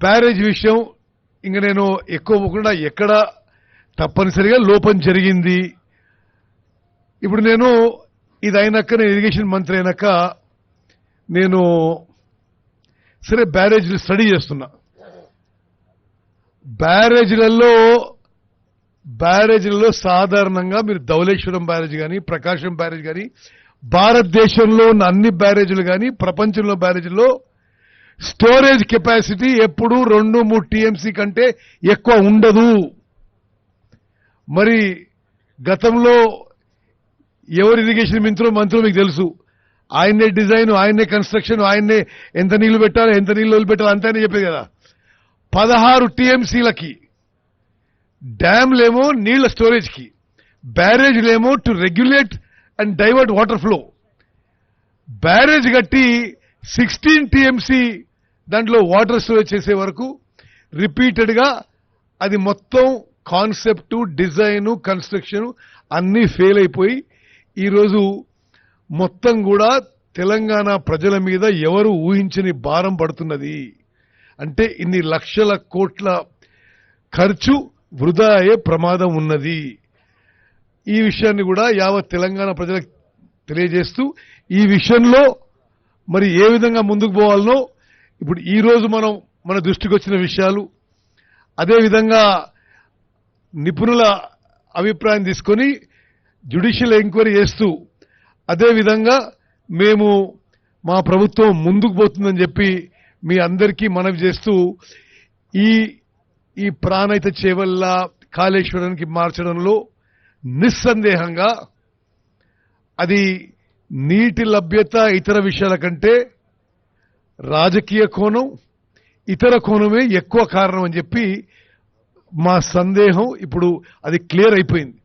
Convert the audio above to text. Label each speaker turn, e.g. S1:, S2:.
S1: Barrage విషయం ఇంక నేను ఎక్కువ పోకుండా ఎక్కడ తప్పనిసరిగా లోపం జరిగింది. ఇప్పుడు నేను ఇది అయినాక నేను ఇరిగేషన్ మంత్రి అయినాక నేను సరే బ్యారేజ్లు స్టడీ చేస్తున్నా. బ్యారేజ్లలో సాధారణంగా మీరు ధవళేశ్వరం బ్యారేజ్ కానీ ప్రకాశం బ్యారేజ్ కానీ భారతదేశంలో ఉన్న అన్ని బ్యారేజ్లు కానీ ప్రపంచంలో బ్యారేజ్లో స్టోరేజ్ కెపాసిటీ ఎప్పుడు 2-3 టీఎంసీ కంటే ఎక్కువ ఉండదు. మరి గతంలో ఎవరు ఇరిగేషన్ మంత్రులు మీకు తెలుసు. ఆయన్నే డిజైన్, ఆయన్నే కన్స్ట్రక్షన్, ఆయన్నే ఎంత నీళ్లు పెట్టాలి, ఎంత నీళ్లు వదిలిపెట్టాలి అంతేనే చెప్పేది కదా. 16 టీఎంసీలకి డ్యామ్లేమో నీళ్ల స్టోరేజ్కి, బ్యారేజ్లేమో to regulate and divert water flow. Barrage కట్టి 16 టీఎంసీ దాంట్లో వాటర్ స్టోరేజ్ చేసే వరకు రిపీటెడ్గా అది మొత్తం కాన్సెప్టు, డిజైను, కన్స్ట్రక్షన్ అన్నీ ఫెయిల్ అయిపోయి ఈరోజు మొత్తం కూడా తెలంగాణ ప్రజల మీద ఎవరు ఊహించని భారం పడుతున్నది. అంటే ఇన్ని లక్షల కోట్ల ఖర్చు వృధా అయ్యే ప్రమాదం ఉన్నది. ఈ విషయాన్ని కూడా యావత్ తెలంగాణ ప్రజలకు తెలియజేస్తూ ఈ విషయంలో మరి ఏ విధంగా ముందుకు పోవాలనో ఇప్పుడు ఈ రోజు మన దృష్టికి వచ్చిన విషయాలు, అదేవిధంగా నిపుణుల అభిప్రాయం తీసుకొని జ్యుడిషియల్ ఎంక్వైరీ చేస్తూ అదేవిధంగా మేము మా ప్రభుత్వం ముందుకు పోతుందని చెప్పి మీ అందరికీ మనవి చేస్తూ ఈ ప్రాణహిత చేవెళ్ల కాళేశ్వరానికి మార్చడంలో నిస్సందేహంగా అది నీటి లభ్యత ఇతర విషయాల కంటే రాజకీయ కోణం, ఇతర కోణమే ఎక్కువ కారణం అని చెప్పి మా సందేహం ఇప్పుడు అది క్లియర్ అయిపోయింది.